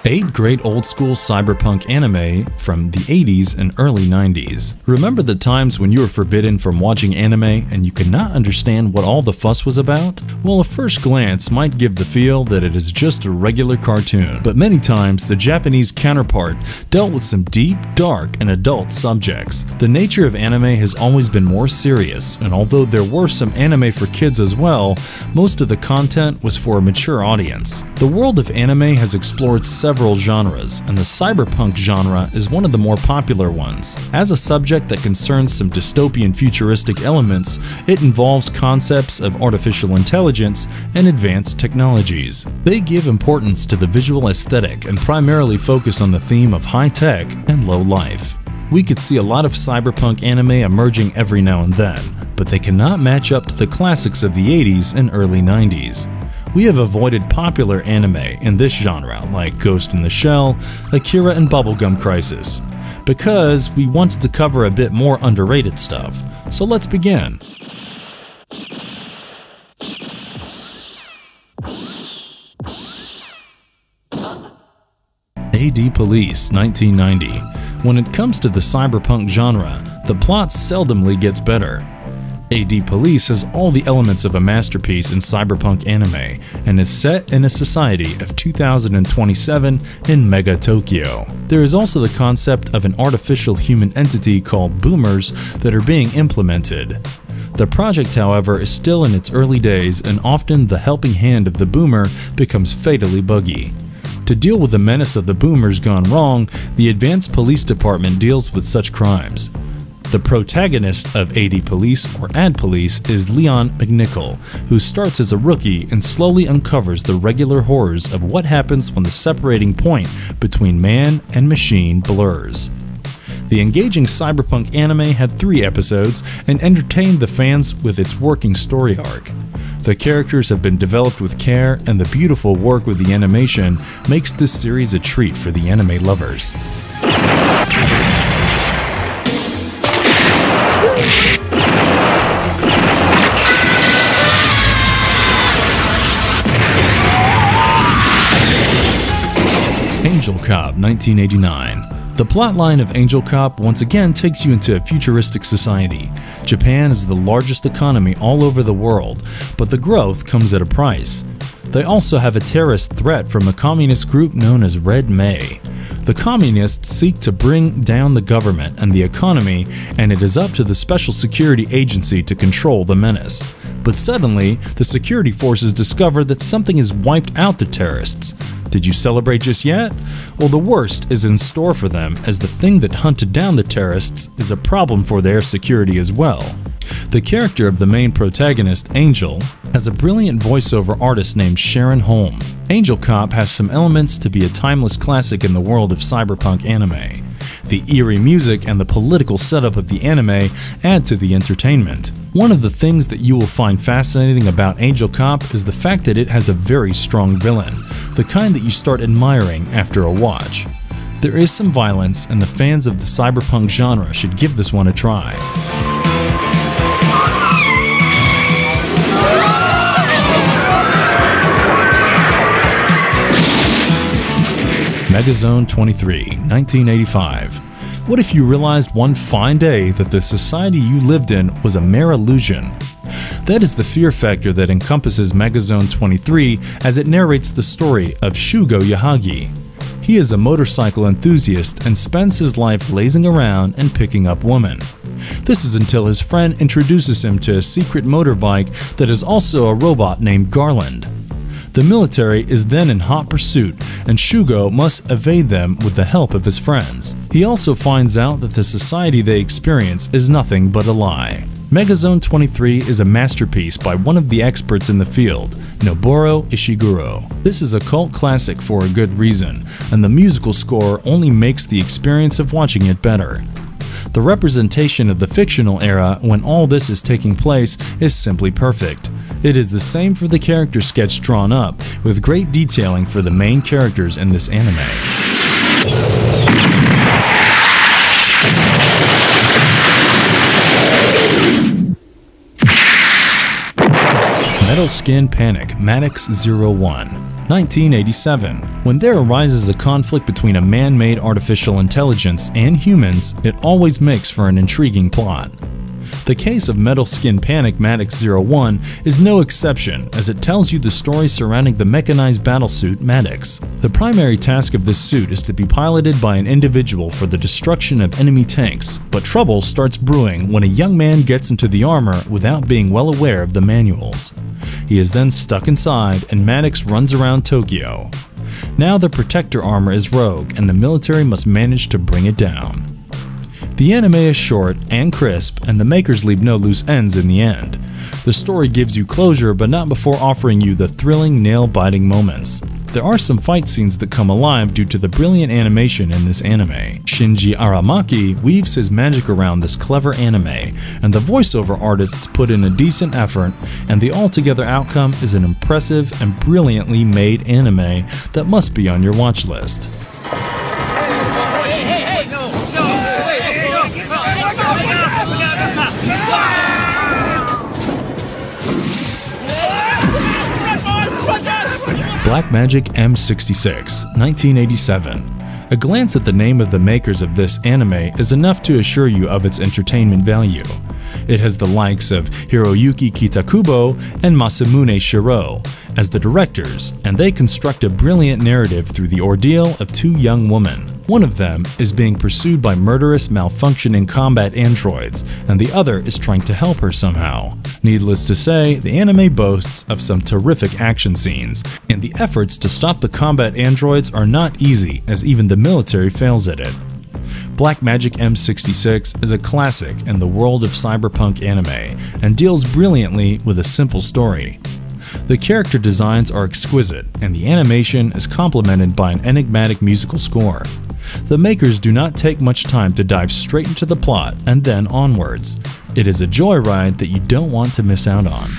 Eight great old-school cyberpunk anime from the 80s and early 90s. Remember the times when you were forbidden from watching anime and you could not understand what all the fuss was about? Well, a first glance might give the feel that it is just a regular cartoon, but many times the Japanese counterpart dealt with some deep, dark, and adult subjects. The nature of anime has always been more serious, and although there were some anime for kids as well, most of the content was for a mature audience. The world of anime has explored several genres, and the cyberpunk genre is one of the more popular ones. As a subject that concerns some dystopian futuristic elements, it involves concepts of artificial intelligence and advanced technologies. They give importance to the visual aesthetic and primarily focus on the theme of high-tech and low life. We could see a lot of cyberpunk anime emerging every now and then, but they cannot match up to the classics of the 80s and early 90s. We have avoided popular anime in this genre like Ghost in the Shell, Akira and Bubblegum Crisis, because we wanted to cover a bit more underrated stuff. So let's begin. AD Police 1990. When it comes to the cyberpunk genre, the plot seldomly gets better. AD Police has all the elements of a masterpiece in cyberpunk anime and is set in a society of 2027 in Mega Tokyo. There is also the concept of an artificial human entity called boomers that are being implemented. The project, however, is still in its early days, and often the helping hand of the boomer becomes fatally buggy. To deal with the menace of the boomers gone wrong, the Advanced Police Department deals with such crimes. The protagonist of AD Police, or AD Police, is Leon McNichol, who starts as a rookie and slowly uncovers the regular horrors of what happens when the separating point between man and machine blurs. The engaging cyberpunk anime had 3 episodes and entertained the fans with its working story arc. The characters have been developed with care, and the beautiful work with the animation makes this series a treat for the anime lovers. Angel Cop 1989. The plotline of Angel Cop once again takes you into a futuristic society. Japan is the largest economy all over the world, but the growth comes at a price. They also have a terrorist threat from a communist group known as Red May. The communists seek to bring down the government and the economy, and it is up to the Special Security Agency to control the menace. But suddenly, the security forces discover that something has wiped out the terrorists. Did you celebrate just yet? Well, the worst is in store for them, as the thing that hunted down the terrorists is a problem for their security as well. The character of the main protagonist, Angel, has a brilliant voiceover artist named Sharon Holm. Angel Cop has some elements to be a timeless classic in the world of cyberpunk anime. The eerie music and the political setup of the anime add to the entertainment. One of the things that you will find fascinating about Angel Cop is the fact that it has a very strong villain, the kind that you start admiring after a watch. There is some violence, and the fans of the cyberpunk genre should give this one a try. MEGAZONE 23, 1985. What if you realized one fine day that the society you lived in was a mere illusion? That is the fear factor that encompasses MEGAZONE 23 as it narrates the story of Shugo Yahagi. He is a motorcycle enthusiast and spends his life lazing around and picking up women. This is until his friend introduces him to a secret motorbike that is also a robot named Garland. The military is then in hot pursuit, and Shugo must evade them with the help of his friends. He also finds out that the society they experience is nothing but a lie. MEGAZONE 23 is a masterpiece by one of the experts in the field, Noboru Ishiguro. This is a cult classic for a good reason, and the musical score only makes the experience of watching it better. The representation of the fictional era when all this is taking place is simply perfect. It is the same for the character sketch drawn up, with great detailing for the main characters in this anime. Skin Panic MADOX-01. 1987. When there arises a conflict between a man-made artificial intelligence and humans, it always makes for an intriguing plot. The case of Skin Panic MADOX-01 is no exception, as it tells you the story surrounding the mechanized battlesuit Maddox. The primary task of this suit is to be piloted by an individual for the destruction of enemy tanks, but trouble starts brewing when a young man gets into the armor without being well aware of the manuals. He is then stuck inside, and Maddox runs around Tokyo. Now the protector armor is rogue, and the military must manage to bring it down. The anime is short and crisp, and the makers leave no loose ends in the end. The story gives you closure, but not before offering you the thrilling, nail-biting moments. There are some fight scenes that come alive due to the brilliant animation in this anime. Shinji Aramaki weaves his magic around this clever anime, and the voiceover artists put in a decent effort, and the altogether outcome is an impressive and brilliantly made anime that must be on your watch list. Black Magic M66, 1987. A glance at the name of the makers of this anime is enough to assure you of its entertainment value. It has the likes of Hiroyuki Kitakubo and Masamune Shiro as the directors, and they construct a brilliant narrative through the ordeal of two young women. One of them is being pursued by murderous, malfunctioning combat androids, and the other is trying to help her somehow. Needless to say, the anime boasts of some terrific action scenes, and the efforts to stop the combat androids are not easy, as even the military fails at it. Black Magic M66 is a classic in the world of cyberpunk anime, and deals brilliantly with a simple story. The character designs are exquisite, and the animation is complemented by an enigmatic musical score. The makers do not take much time to dive straight into the plot and then onwards. It is a joyride that you don't want to miss out on.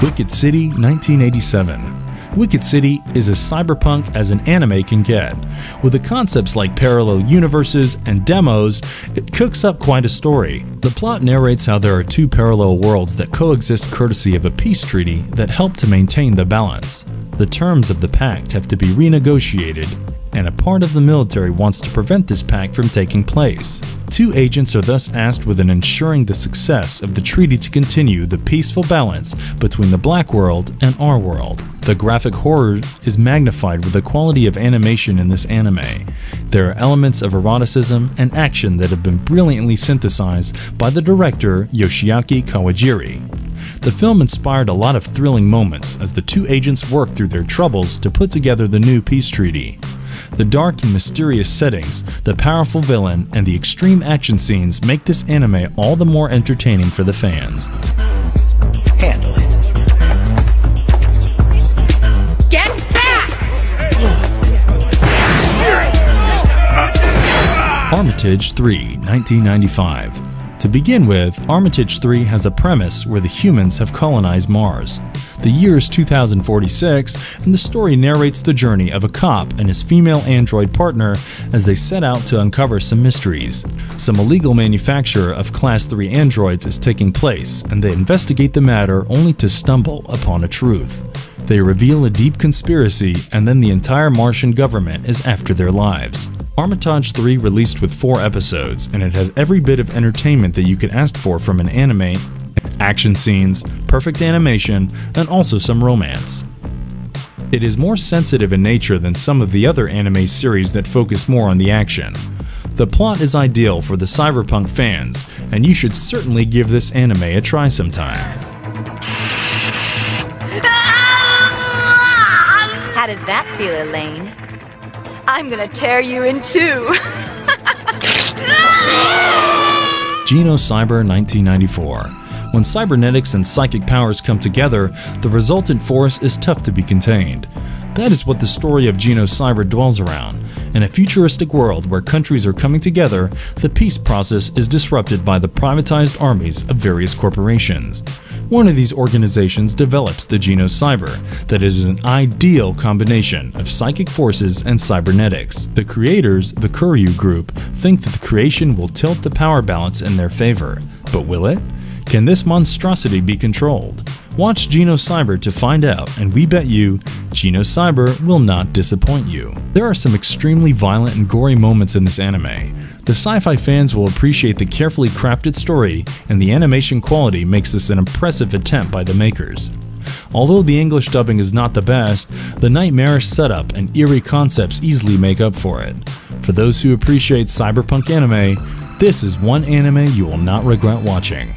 Wicked City, 1987. Wicked City is as cyberpunk as an anime can get. With the concepts like parallel universes and demos, it cooks up quite a story. The plot narrates how there are two parallel worlds that coexist courtesy of a peace treaty that help to maintain the balance. The terms of the pact have to be renegotiated, and a part of the military wants to prevent this pact from taking place. Two agents are thus asked with ensuring the success of the treaty to continue the peaceful balance between the Black World and our world. The graphic horror is magnified with the quality of animation in this anime. There are elements of eroticism and action that have been brilliantly synthesized by the director Yoshiaki Kawajiri. The film inspired a lot of thrilling moments as the two agents work through their troubles to put together the new peace treaty. The dark and mysterious settings, the powerful villain, and the extreme action scenes make this anime all the more entertaining for the fans. Handle it. Get back! Armitage III, 1995. To begin with, Armitage III has a premise where the humans have colonized Mars. The year is 2046, and the story narrates the journey of a cop and his female android partner as they set out to uncover some mysteries. Some illegal manufacture of Class 3 androids is taking place, and they investigate the matter only to stumble upon a truth. They reveal a deep conspiracy, and then the entire Martian government is after their lives. Armitage III released with 4 episodes, and it has every bit of entertainment that you could ask for from an anime: action scenes, perfect animation, and also some romance. It is more sensitive in nature than some of the other anime series that focus more on the action. The plot is ideal for the cyberpunk fans, and you should certainly give this anime a try sometime. How does that feel, Elaine? I'm gonna tear you in two. Genocyber, 1994. When cybernetics and psychic powers come together, the resultant force is tough to be contained. That is what the story of Genocyber dwells around. In a futuristic world where countries are coming together, the peace process is disrupted by the privatized armies of various corporations. One of these organizations develops the Genocyber that is an ideal combination of psychic forces and cybernetics. The creators, the Kuryu Group, think that the creation will tilt the power balance in their favor. But will it? Can this monstrosity be controlled? Watch Genocyber to find out, and we bet you, Genocyber will not disappoint you. There are some extremely violent and gory moments in this anime. The sci-fi fans will appreciate the carefully crafted story, and the animation quality makes this an impressive attempt by the makers. Although the English dubbing is not the best, the nightmarish setup and eerie concepts easily make up for it. For those who appreciate cyberpunk anime, this is one anime you will not regret watching.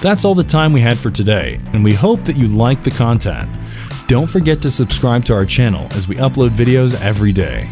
That's all the time we had for today, and we hope that you liked the content. Don't forget to subscribe to our channel as we upload videos every day.